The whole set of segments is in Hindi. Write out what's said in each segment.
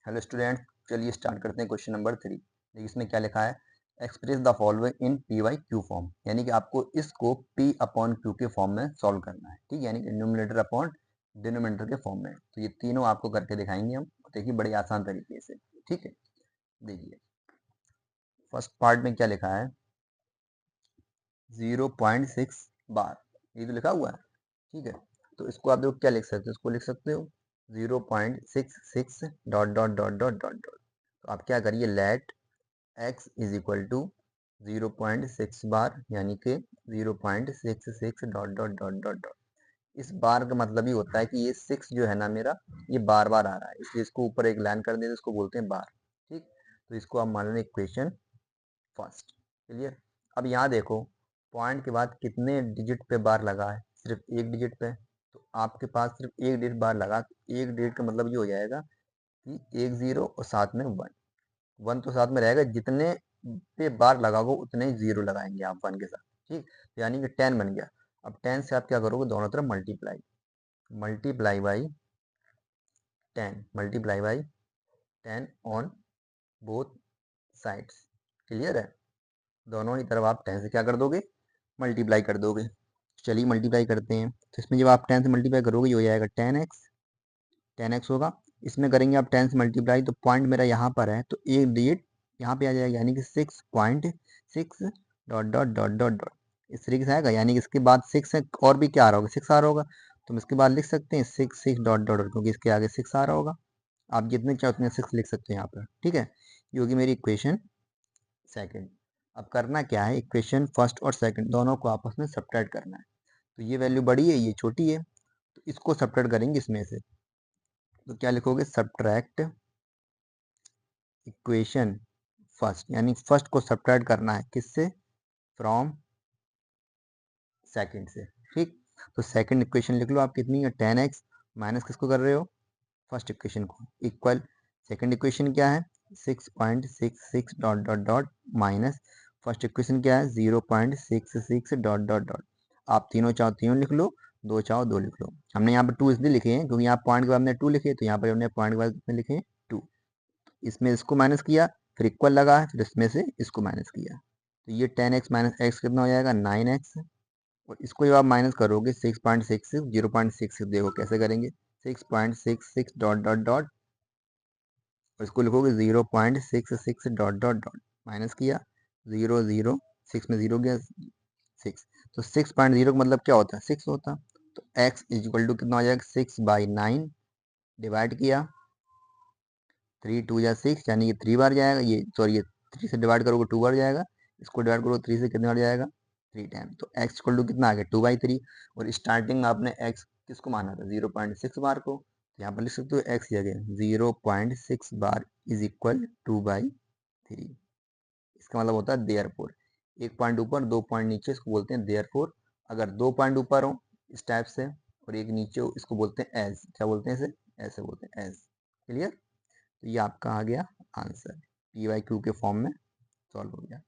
हेलो स्टूडेंट, चलिए स्टार्ट करते हैं क्वेश्चन नंबर 3। देखिए इसमें क्या लिखा है, express the following in P Y Q form, यानी कि आपको इसको पी अपॉन क्यू के फॉर्म में सॉल्व करना है। ठीक है, यानी कि न्यूमरेटर अपॉन डिनोमिनेटर के फॉर्म में। तो ये तीनों आपको करके दिखाएंगे हम। देखिए बड़े आसान तरीके से। ठीक है, देखिए फर्स्ट पार्ट में क्या लिखा है, 0.6 बार, ये तो लिखा हुआ है। ठीक है, तो इसको आप देखो क्या लिख सकते हो, इसको लिख सकते हो 0.66 dot dot dot dot dot dot. तो आप क्या करिए, let x is equal to 0.6 bar, यानी कि 0.66 dot dot dot dot dot. इस बार का मतलब ही होता है कि ये 6 जो है ना मेरा, ये बार बार आ रहा है, इसलिए इसको ऊपर एक लाइन कर देते, इसको बोलते हैं बार। ठीक, तो इसको आप मान लें इक्वेशन फर्स्ट। क्लियर। अब यहाँ देखो, पॉइंट के बाद कितने डिजिट पे बार लगा है, सिर्फ एक डिजिट पे। तो आपके पास सिर्फ एक डिजिट बार लगा, तो एक डिजिट का मतलब ये हो जाएगा कि एक जीरो और साथ में वन। वन तो साथ में रहेगा, जितने पे बार लगाओगे उतने ही जीरो लगाएंगे आप वन के साथ। ठीक, तो यानी कि 10 बन गया। अब 10 से आप क्या करोगे, दोनों तरफ multiply, multiply by 10, multiply by 10 on both sides. Clear है, दोनों ही तरफ आप 10 से क्या कर दोगे, मल्टीप्लाई कर दोगे। चलिए मल्टीप्लाई करते हैं। तो इसमें जब आप 10 से मल्टीप्लाई करोगे ये हो जाएगा 10x, 10x होगा। इसमें करेंगे आप 10 से मल्टीप्लाई, तो पॉइंट मेरा यहाँ पर है, तो एक डिजिट यहाँ पे आ जाएगा, यानी कि 6.6 dot dot dot dot dot. इस तरीके से आएगा, यानी कि इसके बाद 6 है, और भी क्या आ रहा होगा, 6 आ रहा होगा। तो हम इसके बाद लिख सकते हैं 6 डॉट डॉट डॉट, क्योंकि इसके आगे 6 आ रहा होगा। आप जितने चाहो उतने 6 लिख सकते हैं यहाँ पर। ठीक है, ये होगी मेरी इक्वेशन सेकेंड। अब करना क्या है, इक्वेशन फर्स्ट और सेकंड दोनों को आपस में सब्ट्रैक्ट करना है। तो ये वैल्यू बड़ी है, ये छोटी है, तो इसको सब्ट्रैक्ट करेंगे इसमें से। तो क्या लिखोगे, सब्ट्रैक्ट इक्वेशन फर्स्ट, यानी फर्स्ट को सब्ट्रैक्ट करना है किससे, फ्रॉम सेकंड से। ठीक, तो सेकंड इक्वेशन लिख लो आप, कितनी है 10x, माइनस किसको कर रहे हो, फर्स्ट इक्वेशन को, इक्वल सेकंड इक्वेशन क्या है 6.66 dot dot dot, minus first equation क्या है 0.66 डॉट डॉट डॉट। आप तीनों चाहो तीनों लिख लो, दो चाहो दो लिख लो। हमने यहाँ पर टू इसलिए लिखे हैं क्योंकि यहाँ पॉइंट के बाद हमने टू लिखे, तो यहाँ पर हमने पॉइंट के बाद कितने लिखे, टू। इसमें इसको माइनस किया, फिर इक्वल लगा, फिर इसमें से इसको माइनस किया। तो ये 10x माइनस एक्स कितना हो जाएगा 9x। और इसको जब आप माइनस करोगे 6.66, 0.66 देखो कैसे करेंगे, 6.66 डॉट डॉट डॉट, और इसको लिखोगे 0.66 डॉट डॉट डॉट, माइनस किया 0 0 6 में 0 गया 6। तो 6.0 का मतलब क्या होता है, 6 होता। तो x इज इक्वल टू कितना हो जाएगा 6/9, डिवाइड किया 3 2 या 6, यानी कि 3 बार जाएगा ये, सॉरी ये 3 से डिवाइड करोगे 2 बार जाएगा, इसको डिवाइड करोगे 3 से कितने बार जाएगा 3 टाइम। तो x इक्वल टू कितना आ गया 2/3। और स्टार्टिंग में आपने x किसको माना था 0.6 बार को, तो यहाँ पर लिख सकते हो x जगह 0.6 बार इज इक्वल 2/3। इसका मतलब होता है देयरफॉर, एक पॉइंट ऊपर दो पॉइंट नीचे, इसको बोलते हैं देयरफॉर। अगर दो पॉइंट ऊपर हो इस टाइप से और एक नीचे हो, इसको बोलते हैं एज, क्या बोलते हैं इसे, ऐसे बोलते हैं एज। क्लियर, तो ये आपका आ गया आंसर, पी वाई क्यू के फॉर्म में सॉल्व हो गया।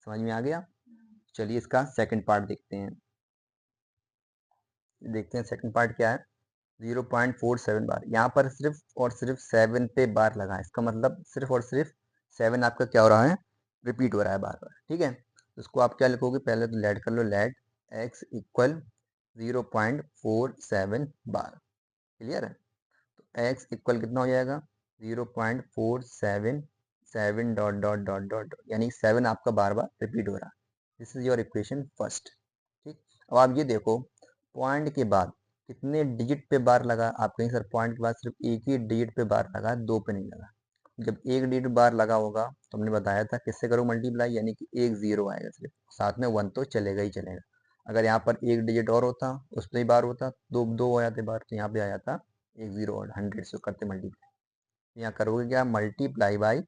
समझ में आ गया। चलिए इसका सेकंड पार्ट देखते हैं। देखते हैं सेकंड पार्ट क्या है, 0.47 बार। यहाँ पर सिर्फ और सिर्फ 7 पे बार लगा है, इसका मतलब सिर्फ और सिर्फ 7 आपका क्या हो रहा है, रिपीट हो रहा है बार बार। ठीक है, तो इसको आप क्या लिखोगे, पहले तो लेट कर लो, लेट x इक्वल 0.47 बार। क्लियर है, तो x इक्वल कितना हो जाएगा 0.477 डॉट डॉट डॉट डॉट, यानी 7 आपका बार बार रिपीट हो रहा है। This is your equation first. ठीक, अब आप ये देखो, पॉइंट के बाद कितने डिजिट पे बार लगा, आप कहीं सर पॉइंट के बाद सिर्फ एक ही डिजिट पे बार लगा, दो पे नहीं लगा। जब एक डिजिट बार लगा होगा तो हमने बताया था किससे करो मल्टीप्लाई, यानी कि एक जीरो आएगा सिर्फ, साथ में वन तो चलेगा ही चलेगा। अगर यहाँ पर एक डिजिट और होता उस पर ही बार होता, दो दो हो जाते बार, तो यहाँ पे आ जाता एक जीरो और 100 से करते मल्टीप्लाई। यहाँ करोगे क्या, multiply by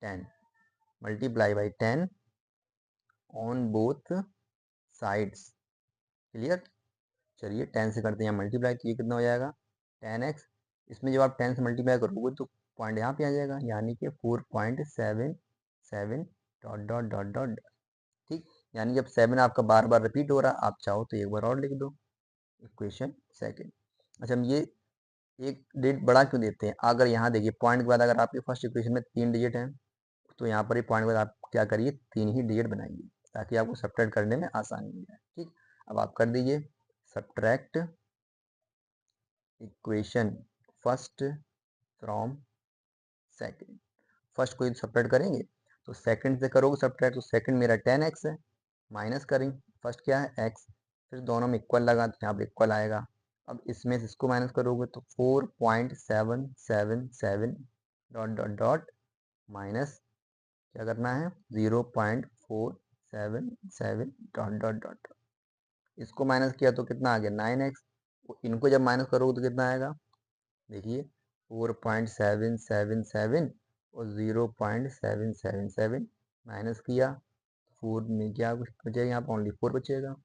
10, multiply by 10 on both sides. Clear, चलिए 10 से करते हैं मल्टीप्लाई, तो ये कितना हो जाएगा 10x। इसमें जब आप 10 से मल्टीप्लाई करोगे तो पॉइंट यहाँ पे आ जाएगा, यानी कि 4.77 डॉट डॉट डॉट डॉट। ठीक, यानी जब 7 आपका बार बार रिपीट हो रहा, आप चाहो तो एक बार और लिख दो, इक्वेशन सेकेंड। अच्छा हम ये एक डिजिट बड़ा क्यों देते हैं? अगर यहाँ देखिए पॉइंट के बाद अगर आपके फर्स्ट इक्वेशन में 3 डिजिट हैं तो यहाँ पर ही पॉइंट के बाद आप क्या करिए 3 ही डिजिट बनाइए ताकि आपको सब्ट्रैक्ट करने में आसानी हो जाए। ठीक, अब आप कर दीजिए subtract equation first from second. First को सब्ट्रैक्ट करेंगे तो सेकंड से करोगे सब्ट्रैक्ट, तो सेकंड मेरा 10x है, माइनस करेंगे फर्स्ट क्या है x, फिर दोनों में इक्वल लगा तो यहाँ पर इक्वल आएगा। अब इसमें से इसको माइनस करोगे तो 4.777 डॉट डॉट डॉट माइनस क्या करना है 0.477 डॉट डॉट डॉट। इसको माइनस किया तो कितना आ गया 9x। इनको जब माइनस करोगे तो कितना आएगा देखिए 4.777 और 0.777 माइनस किया 4 में क्या कुछ बचेगा, यहाँ पर ओनली 4 बचेगा।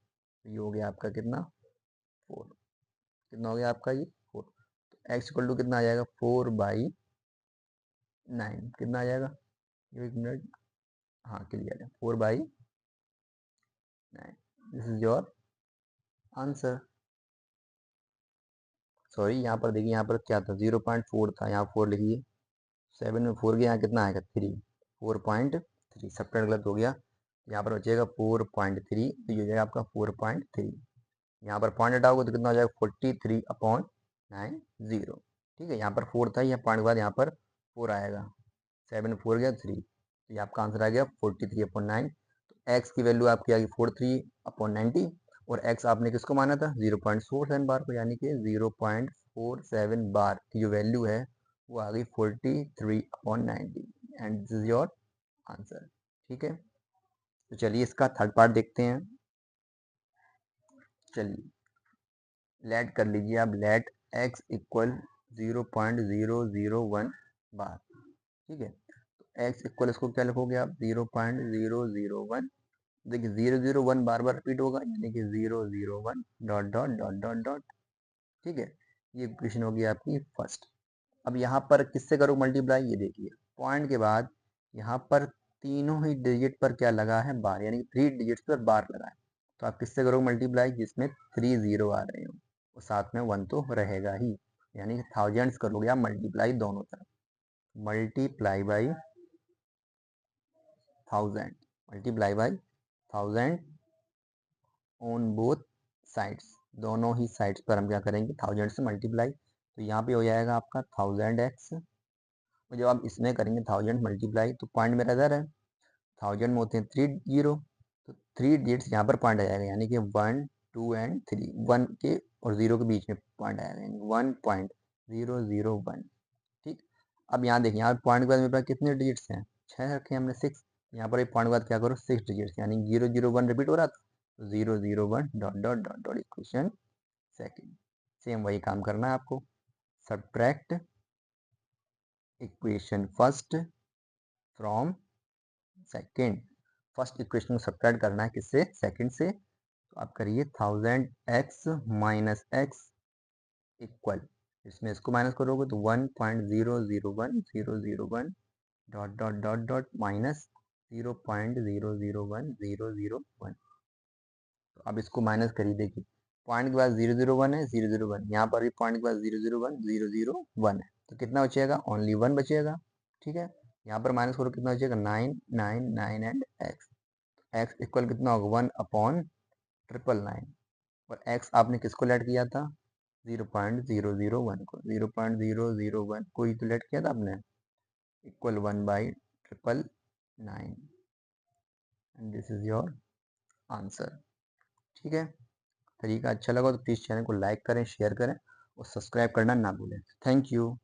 ये हो गया आपका कितना 4। कितना हो गया आपका ये 4। तो x इक्वल टू कितना आ जाएगा 4/9। कितना आ जाएगा, एक मिनट, हाँ क्लियर है 4/9। This is your answer. Sorry यहाँ पर देखिए यहाँ पर क्या था 0.4 था, यहाँ 4 लिखिए, 7 में 4 गया, यहाँ कितना आएगा 3, 4.3। सब्ट्रैक्ट गलत हो गया, यहाँ पर बचेगा 4.3, तो ये हो जाएगा आपका 4.3। यहाँ पर पॉइंट हटाओगे तो कितना हो जाएगा 43/90। ठीक है, यहाँ पर 4 था, यहाँ पॉइंट के बाद यहाँ पर 4 आएगा, 7 में 4 गया 3, तो ये आपका आंसर आ गया 43/9। तो एक्स की वैल्यू आपकी आ गई 43/90 और एक्स आपने किसको माना था 0.47 बार को, यानी कि 0.47 बार की जो वैल्यू है वो आ गई 43/90 and this is your answer. ठीक है, तो चलिए इसका थर्ड पार्ट देखते हैं। चलिए लेट कर लीजिए आप, लेट x इक्वल 0.001 बार। ठीक है, तो x इक्वल इसको क्या लिखोगे आप 0.001। देखिए 001 बार बार रिपीट होगा, यानी कि 001 dot dot dot dot dot. ठीक है, ये इक्वेशन होगी आपकी फर्स्ट। अब यहाँ पर किससे करो मल्टीप्लाई, ये देखिए पॉइंट के बाद यहाँ पर तीनों ही डिजिट पर क्या लगा है बार, यानी कि 3 डिजिट्स पर बार लगा है। तो आप किससे करोगे मल्टीप्लाई जिसमें 3 0 आ रहे हो और साथ में 1 तो रहेगा ही, यानी कि थाउजेंड्स करोगे आप मल्टीप्लाई दोनों तरफ, multiply by 1000, multiply by 1000 on both sides. दोनों ही साइड्स पर हम क्या करेंगे 1000 से मल्टीप्लाई, तो यहाँ पे हो जाएगा आपका 1000x। और जब आप इसमें करेंगे 1000 मल्टीप्लाई तो पॉइंट मेरा इधर है, 1000 में होते हैं 3 0, तो 3 डिजिट्स यहाँ पर पॉइंट आ जाएगा, यानी कि 1 2 एंड 3, 1 के और 0 के बीच में पॉइंट आएगा, यानी 1.001। ठीक, अब यहाँ देखिए यहाँ पॉइंट के बाद मेरे पास कितने डिजिट्स हैं 6 रखे हमने 6, यहाँ पर एक पॉइंट के बाद क्या करो 6 डिजिट्स, यानी 001 रिपीट हो रहा था, तो 001 dot dot dot dot equation second. Same वही काम करना है आपको, subtract equation first from second. First equation को सब्ट्रैक्ट करना है किससे सेकंड से, तो आप करिए 1000x माइनस x इक्वल, इसमें इसको माइनस करोगे तो 1.001001 dot dot dot dot minus 0.001001। तो अब इसको माइनस करिए, देखिए पॉइंट के बाद 001 है 001, यहाँ पर भी पॉइंट के बाद 001 है, तो कितना बचेगा ओनली 1 बचेगा। ठीक है, यहाँ पर माइनस करो कितना बचेगा 9 एंड x, x इक्वल कितना होगा 1/999 और x आपने किसको लेट किया था 0.001 को, 0.001 को ही तो लेट किया था आपने, equal 1/999 and this is your answer. ठीक है, तरीका अच्छा लगा तो प्लीज़ चैनल को लाइक करें, शेयर करें और सब्सक्राइब करना ना भूलें। Thank you.